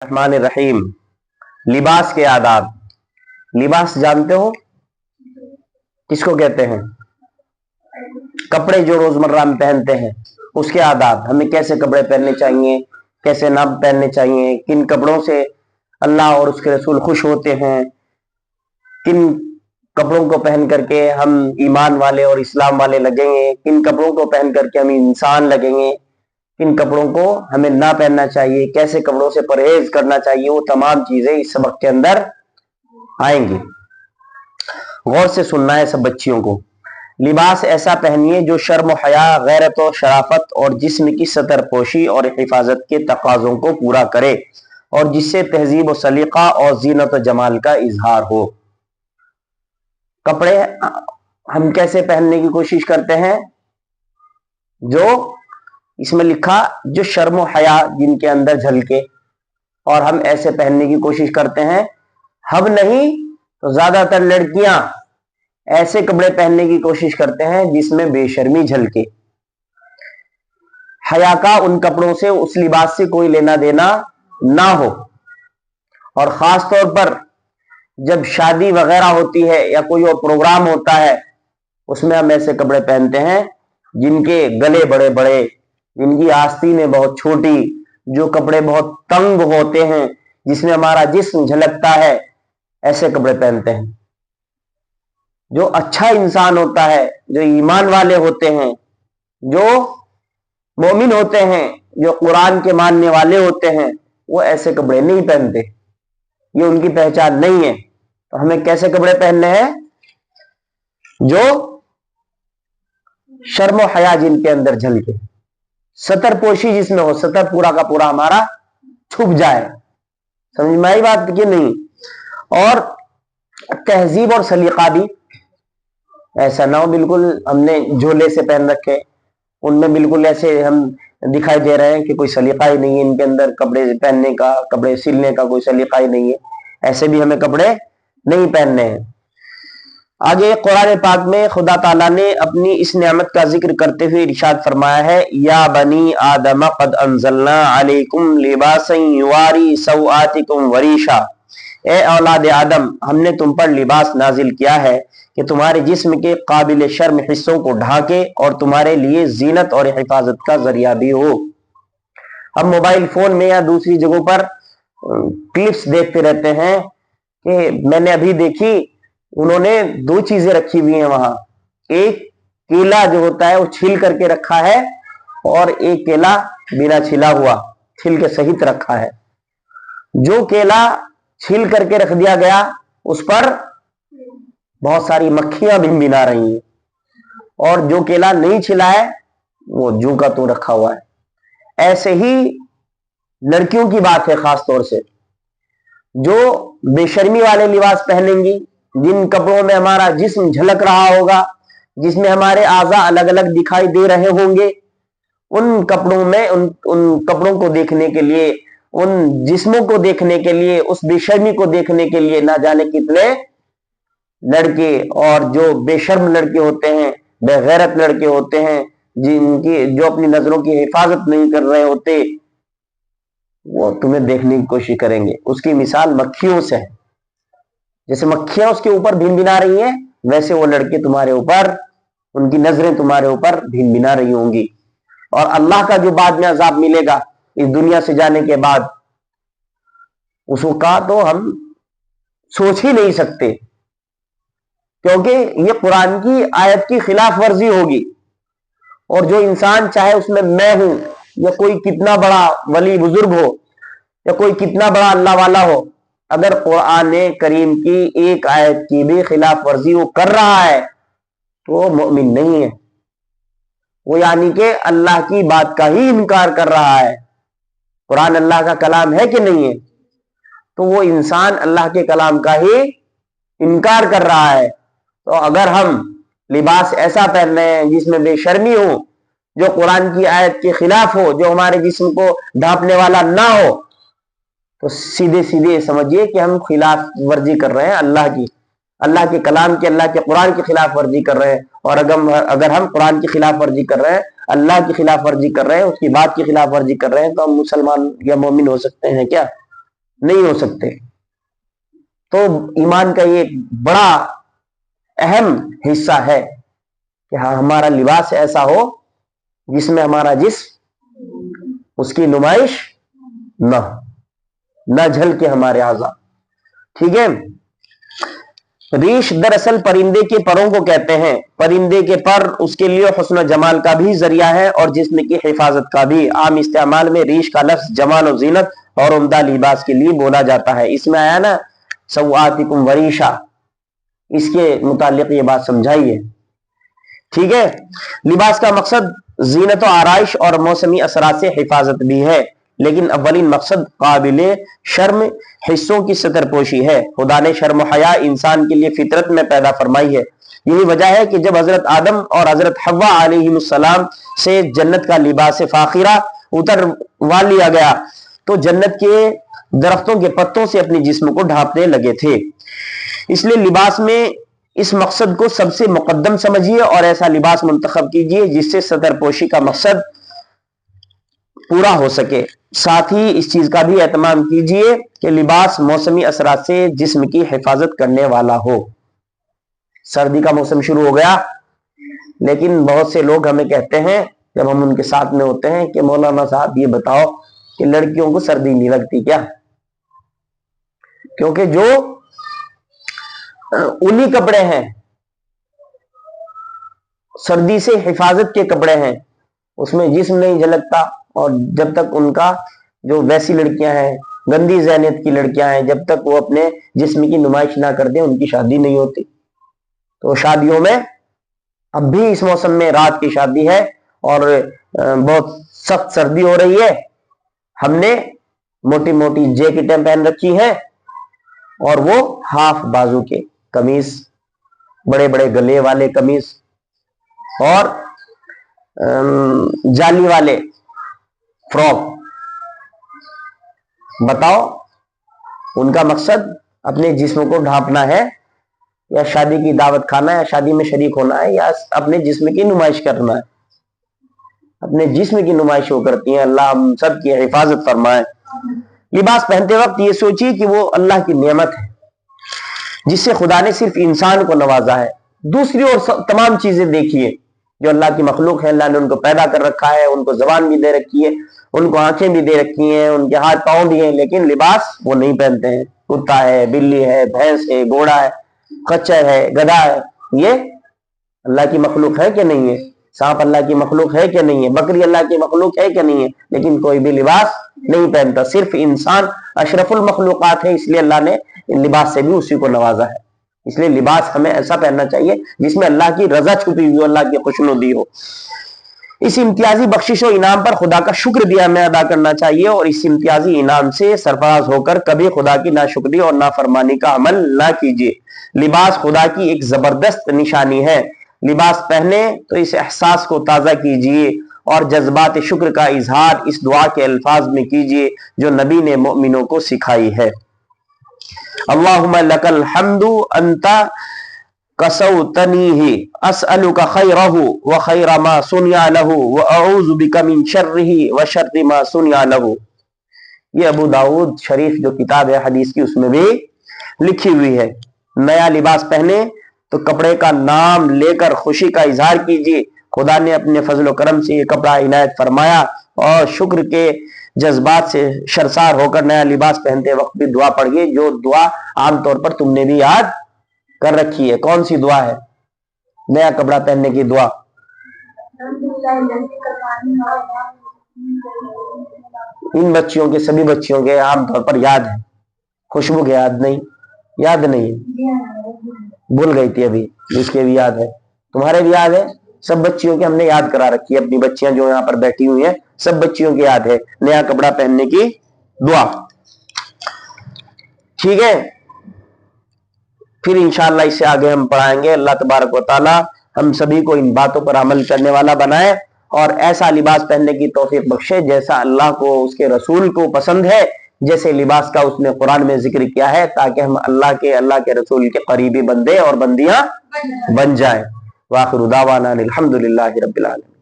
रहमान रहीम। लिबास के आदाब। लिबास जानते हो किसको कहते हैं? कपड़े जो रोजमर्रा में पहनते हैं उसके आदाब। हमें कैसे कपड़े पहनने चाहिए, कैसे ना पहनने चाहिए, किन कपड़ों से अल्लाह और उसके रसूल खुश होते हैं, किन कपड़ों को पहन करके हम ईमान वाले और इस्लाम वाले लगेंगे, किन कपड़ों को पहन करके हम इंसान लगेंगे, किन कपड़ों को हमें ना पहनना चाहिए, कैसे कपड़ों से परहेज करना चाहिए, वो तमाम चीजें इस सबक के अंदर आएंगी। गौर से सुनना है सब बच्चियों को। लिबास ऐसा पहनिए जो शर्म हया, गैरत और शराफत और जिस्म की सतरपोशी और हिफाजत के तकाजों को पूरा करे और जिससे तहजीब और सलीका और जीनत और जमाल का इजहार हो। कपड़े हम कैसे पहनने की कोशिश करते हैं? जो इसमें लिखा जो शर्म हया जिनके अंदर झलके, और हम ऐसे पहनने की कोशिश करते हैं। हम नहीं तो ज्यादातर लड़कियां ऐसे कपड़े पहनने की कोशिश करते हैं जिसमें बेशर्मी झलके। हया का उन कपड़ों से, उस लिबास से कोई लेना देना ना हो। और खास तौर पर जब शादी वगैरह होती है या कोई और प्रोग्राम होता है, उसमें हम ऐसे कपड़े पहनते हैं जिनके गले बड़े बड़े, जिनकी आस्तीनें बहुत छोटी, जो कपड़े बहुत तंग होते हैं, जिसमें हमारा जिस्म झलकता है, ऐसे कपड़े पहनते हैं। जो अच्छा इंसान होता है, जो ईमान वाले होते हैं, जो मोमिन होते हैं, जो कुरान के मानने वाले होते हैं, वो ऐसे कपड़े नहीं पहनते। ये उनकी पहचान नहीं है। तो हमें कैसे कपड़े पहनने हैं? जो शर्म हया जिनके अंदर झलके, सतरपोशी जिसमें हो, सतर पूरा का पूरा हमारा छुप जाए। समझ में आई बात कि नहीं? और तहजीब और सलीका भी ऐसा ना हो बिल्कुल हमने झोले से पहन रखे, उनमें बिल्कुल ऐसे हम दिखाई दे रहे हैं कि कोई सलीका ही नहीं है इनके अंदर, कपड़े पहनने का, कपड़े सिलने का कोई सलीका ही नहीं है। ऐसे भी हमें कपड़े नहीं पहनने हैं। आगे कुरान पाक में खुदा ताला ने अपनी इस नेमत का जिक्र करते हुए इरशाद फरमाया है, या बनी आदम कद अंज़लना अलैकुम लिबासन युवारी सौआतिकुम वरीशा। ए औलाद आदम, हमने तुम पर लिबास नाजिल किया है कि तुम्हारे जिस्म के काबिल शर्म हिस्सों को ढाके और तुम्हारे लिए जीनत और हिफाजत का जरिया भी हो। हम मोबाइल फोन में या दूसरी जगहों पर क्लिप्स देखते रहते हैं कि मैंने अभी देखी, उन्होंने दो चीजें रखी हुई हैं वहां। एक केला जो होता है वो छील करके रखा है, और एक केला बिना छिला हुआ छिल के सहित रखा है। जो केला छील करके रख दिया गया उस पर बहुत सारी मक्खियां भिनभिना रही हैं, और जो केला नहीं छिला है वो जू का तो रखा हुआ है। ऐसे ही लड़कियों की बात है, खास तौर से जो बेशर्मी वाले लिबास पहनेंगी, जिन कपड़ों में हमारा जिस्म झलक रहा होगा, जिसमें हमारे आज़ा अलग अलग दिखाई दे रहे होंगे, उन कपड़ों में उन कपड़ों को देखने के लिए, उन जिस्मों को देखने के लिए, उस बेशर्मी को देखने के लिए ना जाने कितने लड़के, और जो बेशर्म लड़के होते हैं, बेगैरत लड़के होते हैं, जो अपनी नजरों की हिफाजत नहीं कर रहे होते, वो तुम्हें देखने की कोशिश करेंगे। उसकी मिसाल मक्खियों से है। जैसे मक्खियां उसके ऊपर भिनभिना रही हैं, वैसे वो लड़के तुम्हारे ऊपर, उनकी नजरें तुम्हारे ऊपर भिनभिना रही होंगी। और अल्लाह का जो बाद में अजाब मिलेगा इस दुनिया से जाने के बाद, उसका तो हम सोच ही नहीं सकते, क्योंकि ये कुरान की आयत की खिलाफ वर्जी होगी। और जो इंसान चाहे उसमें मैं हूं, या कोई कितना बड़ा वली बुजुर्ग हो, या कोई कितना बड़ा अल्लाह वाला हो, अगर कुरान करीम की एक आयत की भी खिलाफ वर्जी वो कर रहा है तो वो मोमिन नहीं है। वो यानी कि अल्लाह की बात का ही इनकार कर रहा है। कुरान अल्लाह का कलाम है कि नहीं है? तो वो इंसान अल्लाह के कलाम का ही इनकार कर रहा है। तो अगर हम लिबास ऐसा पहन रहे हैं जिसमें बेशर्मी हो, जो कुरान की आयत के खिलाफ हो, जो हमारे जिस्म को ढांपने वाला ना हो, तो सीधे सीधे समझिए कि हम खिलाफ वर्जी कर रहे हैं अल्लाह के कलाम की, अल्लाह के कुरान की खिलाफ वर्जी कर रहे हैं। और अगर हम कुरान की खिलाफ वर्जी कर रहे हैं, अल्लाह की खिलाफ वर्जी कर रहे हैं, उसकी बात की खिलाफ वर्जी कर रहे हैं, तो हम मुसलमान या मोमिन हो सकते हैं क्या? نہیں ہو سکتے. تو ایمان کا یہ بڑا اہم حصہ ہے کہ ہاں ہمارا لباس ایسا ہو جس میں ہمارا جسم اس کی نمائش نہ جھلکے ہمارے اعضاء. ٹھیک ہے. ریش دراصل پرندے کے پروں کو کہتے ہیں. پرندے کے پر اس کے لیے حسن و جمال کا بھی ذریعہ ہے اور جسم کی حفاظت کا بھی. عام استعمال میں ریش کا لفظ جمال و زینت اور عمدہ لباس کے لیے بولا جاتا ہے. اس میں آیا نا سوآتکم وریشا, اس کے متعلق یہ بات سمجھائیے. ٹھیک ہے. لباس کا مقصد زینت و آرائش اور موسمی اثرات سے حفاظت بھی ہے, لیکن اولین مقصد قابل شرم حصوں کی ستر پوشی ہے. خدا نے شرم و حیا انسان کے لیے فطرت میں پیدا فرمائی ہے. یہی وجہ ہے کہ جب حضرت آدم اور حضرت حوا علیہ السلام سے جنت کا لباس فاخرہ اتروا لیا گیا تو جنت کے درختوں کے پتوں سے اپنے جسم کو ڈھانپنے لگے تھے. اس لیے لباس میں اس مقصد کو سب سے مقدم سمجھیے اور ایسا لباس منتخب کیجیے جس سے ستر پوشی کا مقصد پورا ہو سکے. ساتھ ہی اس چیز کا بھی اہتمام کیجیے کہ لباس موسمی اثرات سے جسم کی حفاظت کرنے والا ہو. سردی کا موسم شروع ہو گیا, لیکن بہت سے لوگ ہمیں کہتے ہیں جب ہم ان کے ساتھ میں ہوتے ہیں کہ مولانا صاحب یہ بتاؤ کہ لڑکیوں کو سردی نہیں لگتی کیا؟ کیونکہ جو اونی کپڑے ہیں, سردی سے حفاظت کے کپڑے ہیں, اس میں جسم نہیں جھلکتا, اور جب تک ان کا جو ویسی لڑکیاں ہیں, گندی ذہنیت کی لڑکیاں ہیں, جب تک وہ اپنے جسم کی نمائش نہ کر دیں ان کی شادی نہیں ہوتی. تو شادیوں میں اب بھی اس موسم میں رات کی شادی ہے اور بہت سخت سردی ہو رہی ہے, ہم نے موٹی موٹی جیکٹیں پہن رکھی ہیں اور وہ ہاف بازو کے قمیص, بڑے بڑے گلے والے قمیص اور جالی والے فراک. بتاؤ ان کا مقصد اپنے جسم کو ڈھانپنا ہے یا شادی کی دعوت کھانا ہے, یا شادی میں شریک ہونا ہے, یا اپنے جسم کی نمائش کرنا ہے؟ اپنے جسم کی نمائش وہ کرتی ہیں. اللہ ہم سب کی حفاظت فرمائے. لباس پہنتے وقت یہ سوچیے کہ وہ اللہ کی نعمت ہے جس سے خدا نے صرف انسان کو نوازا ہے. دوسری اور تمام چیزیں دیکھیے جو اللہ کی مخلوق ہے, اللہ نے ان کو پیدا کر رکھا ہے, ان کو زبان بھی دے رکھی ہے, ان کو آنکھیں بھی دے رکھی ہیں, ان کے ہاتھ پاؤں بھی ہیں, لیکن لباس وہ نہیں پہنتے ہیں. کتا ہے, بلی ہے, بھینس ہے, گھوڑا ہے, خچر ہے, گدھا ہے, یہ اللہ کی مخلوق ہے کہ نہیں ہے؟ سانپ اللہ کی مخلوق ہے کہ نہیں ہے؟ بکری اللہ کی مخلوق ہے کہ نہیں ہے؟ لیکن کوئی بھی لباس نہیں پہنتا. صرف انسان اشرف المخلوقات ہے, اس لیے اللہ نے لباس سے بھی اسی کو نوازا ہے. اس لیے لباس ہمیں ایسا پہننا چاہیے جس میں اللہ کی رضا چھپی ہوئی ہو, اللہ کی خوشنودی ہو. اس امتیازی بخشش و انعام پر خدا کا شکر بھی ہمیں ادا کرنا چاہیے, اور اس امتیازی انعام سے سرفراز ہو کر کبھی خدا کی ناشکری اور نافرمانی کا عمل نہ کیجیے. لباس خدا کی ایک زبردست نشانی ہے. لباس پہنے تو اس احساس کو تازہ کیجیے اور جذبات شکر کا اظہار اس دعا کے الفاظ میں کیجیے جو نبی نے مومنوں کو سکھائی ہے. اللہم لک الحمد انت کسوتنیہ اسألک خیرہ وخیر ما صنع لہ واعوذ بک من شرہ وشر ما صنع لہ. یہ ابو داؤد شریف جو کتاب ہے حدیث کی, اس میں بھی لکھی ہوئی ہے. نیا لباس پہنے تو کپڑے کا نام لے کر خوشی کا اظہار کیجیے. خدا نے اپنے فضل و کرم سے یہ کپڑا عنایت فرمایا, اور شکر کے جذبات سے شرسار ہو کر نیا لباس پہنتے وقت بھی دعا پڑھیے, جو دعا عام طور پر تم نے بھی یاد کر رکھی ہے. کون سی دعا ہے نیا کپڑا پہننے کی دعا؟ ان بچیوں کے, سبھی بچیوں کے عام طور پر یاد ہے, خوشبو کے یاد نہیں, یاد نہیں بھول گئی تھی ابھی, جس کے بھی یاد ہے, تمہارے بھی یاد ہے, سب بچیوں کے ہم نے یاد کرا رکھی ہے. اپنی بچیاں جو یہاں پر بیٹھی ہوئی ہیں سب بچیوں کی یاد ہے نیا کپڑا پہننے کی دعا. ٹھیک ہے, پھر انشاءاللہ اس سے آگے ہم پڑھائیں گے. اللہ تبارک و تعالی ہم سبھی کو ان باتوں پر عمل کرنے والا بنائے اور ایسا لباس پہننے کی توفیق بخشے جیسا اللہ کو, اس کے رسول کو پسند ہے, جیسے لباس کا اس نے قرآن میں ذکر کیا ہے, تاکہ ہم اللہ کے رسول کے قریبی بندے اور بندیاں بن جائیں. وآخر دعوانا الحمدللہ رب العالمین.